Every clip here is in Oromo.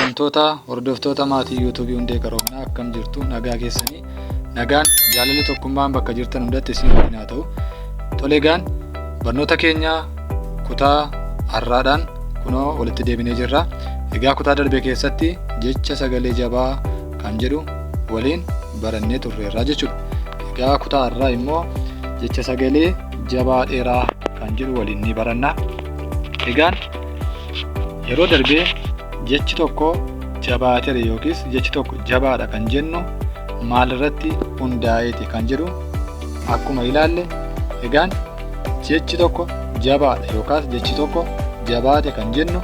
Kabajamtoota hordoftoota maatii YouTube hundee qaroomina akkam jirtu nagaa keessanii nagaan jaalalli tokkummaan bakka jirtan hundatti isin haa ta'u. Toleegaan barnoota keenya kutaa har'aadhaan kunoo walitti deebinee jirra. Egaa kutaa darbe keessatti jecha sagalee jabaa kan jedhu waliin barannee turreerra jechuudha. Egaa kutaa har'aa immoo jecha sagalee jabaa dheeraa kan jedhu waliin ni baranna. Egaan yeroo darbee jechi tokko jabaateera yookiis jechi tokko jabaadha kan jennu maalirratti hundaa'eeti kan jedhu akkuma ilaalle. Egaan jechi tokko jabaadha yookaas jechi tokko jabaate kan jennu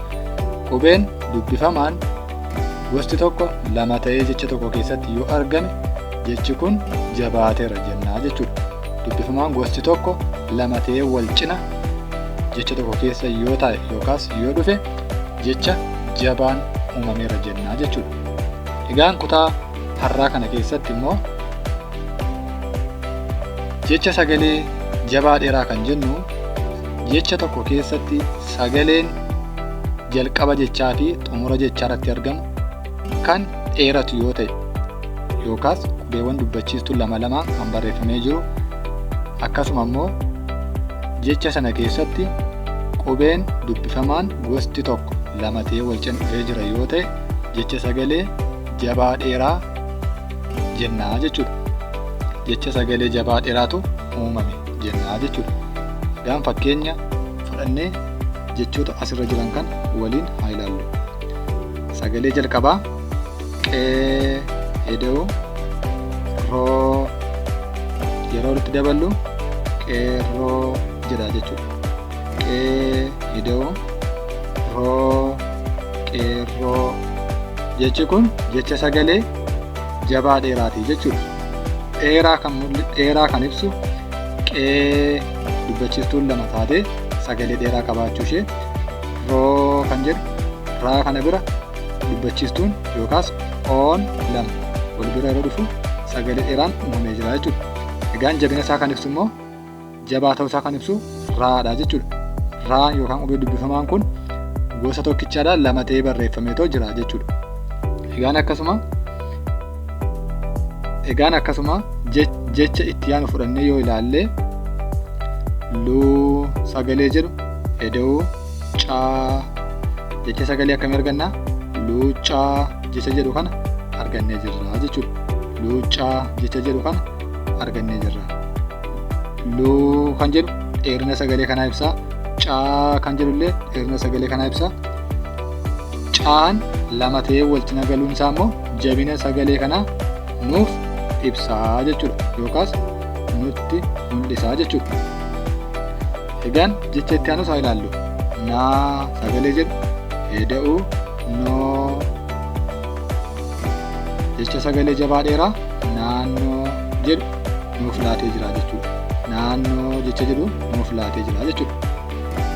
qubeen dubbifamaan gosti tokko lama ta'ee jecha tokko keessatti yoo argame jechi kun jabaateera jennaa jechuudha. Dubbifamaan gosti tokko lama ta'ee wal cina jecha tokko keessa yoo taa'e yookaas yoo dhufe jecha jabaan uumameera jennaa jechuudha. Egaan kutaa har'aa kana keessatti immoo jecha sagalee jabaa dheeraa kan jennu jecha tokko keessatti sagaleen jalqaba jechaa fi xumura jechaa irratti argamu kan dheeratu yoo ta'e yookaas qubeewwan dubbachiistuu lama lamaan kan barreeffamee jiru, akkasuma immoo jecha sana keessatti qubeen dubbifamaan gosti tokko lama ta'ee wal cina dhufee jira yoo ta'e jecha sagalee jabaa dheeraa jennaa jechuudha. Jecha sagalee jabaa dheeraatu uumame jennaa jechuudha. Egaan fakkeenya fudhannee jechoota asirra jiran kan waliin haa ilaallu. Sagalee jalqabaa qee, eda'u, roo yeroo walitti daballu qeerroo jedha jechuudha. Qee, eda'u, roo, qeerroo. Jechi kun jecha sagalee jabaa dheeraati jechuudha. Dheeraa kan ibsu qee dubbachiistuun lama taatee sagalee dheeraa qabaachuu ishee, roo kan jedhu raa kana bira dubbachiistuun yookaas oon lama wal bira yeroo dhufu sagalee dheeraan uumamee jira jechuudha. Egaan jabina isaa kan ibsu immoo jabaa ta'uu isaa kan ibsu raadha jechuudha. Raa yookaan qubee dubbifamaan kun gosa tokkichaadhaan lama ta'ee barreeffameetoo jira jechuudha. Egaan akkasuma jecha itti aanu fudhannee yoo ilaalle luu sagalee jedhu, eda'uu, caa jecha sagalee akkamii arganna? Luuccaa jecha jedhu kana argannee jirra jechuudha. Luuccaa jecha jedhu kana argannee jirra. Luu kan jedhu dheerina sagalee kanaa ibsa. Caa kan jedhullee dheerina sagalee kanaa ibsa. Caan lama ta'ee wal cina galuun isaa immoo jabina sagalee kanaa nuuf ibsaa jechuudha yookaas nutti mul'isaa jechuudha. Egaan jecha itti aanus haa ilaallu. Naa sagalee jedhu, eda'uu, noo jecha sagalee jabaa dheeraa naannoo jedhu nuuf laatee jira jechuudha. Naannoo jecha jedhu nuuf laatee jira jechuudha.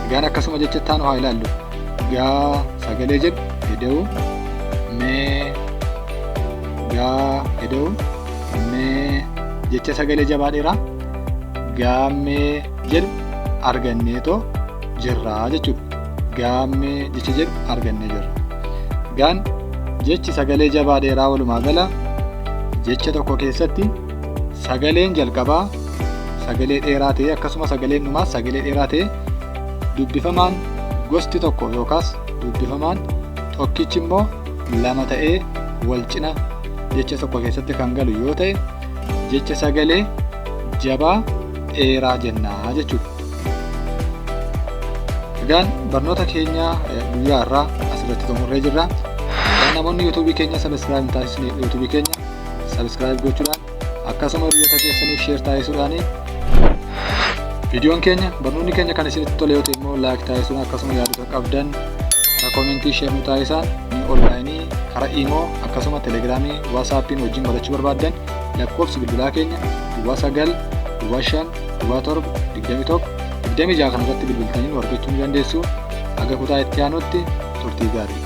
Egaan akkasuma jecha itti aanu haa ilaallu. Gaa sagalee jedhu, eda'uu, mee gaa, eda'uu, mee jecha sagalee jabaa dheeraa gaammee jedhu arganneetoo jirra jechuudha. Gaammee jecha jedhu argannee jirra. Egaan jechi sagalee jabaa dheeraa walumaa gala jecha tokko keessatti sagaleen jalqabaa sagalee dheeraa ta'e akkasuma sagaleen dhumaas sagalee dheeraa ta'e dubbifamaan gosti tokko yookaas dubbifamaan tokkichi immoo lama ta'ee wal cina jecha tokko keessatti kan galu yoo ta'e jecha sagalee jabaa dheeraa jennaa jechuudha. Egaan barnoota keenya guyyaa irraa asirratti xumurree jirra. Namoonni YouTube keenya subscribe taasisanii YouTube keenya subscribe gochuudhaan akkasuma hiriyoota keessaniif share taasisuudhaan viidiyoon keenya barnoonni keenya kan isinitti tole yoo ta'e immoo like taasisuun akkasuma yaadota qabdan koomentii share nu taasisaa. Ni onlaayinii karaa Imo akkasuma Telegiraamii, WhatsAppiin wajjin barachuu barbaaddan lakkoofsi bilbilaa keenya 9 5 7 21 26 kanarratti bilbiltanii nu argachuu ni dandeessu. Aga kutaa itti aanutti turtii gaarii.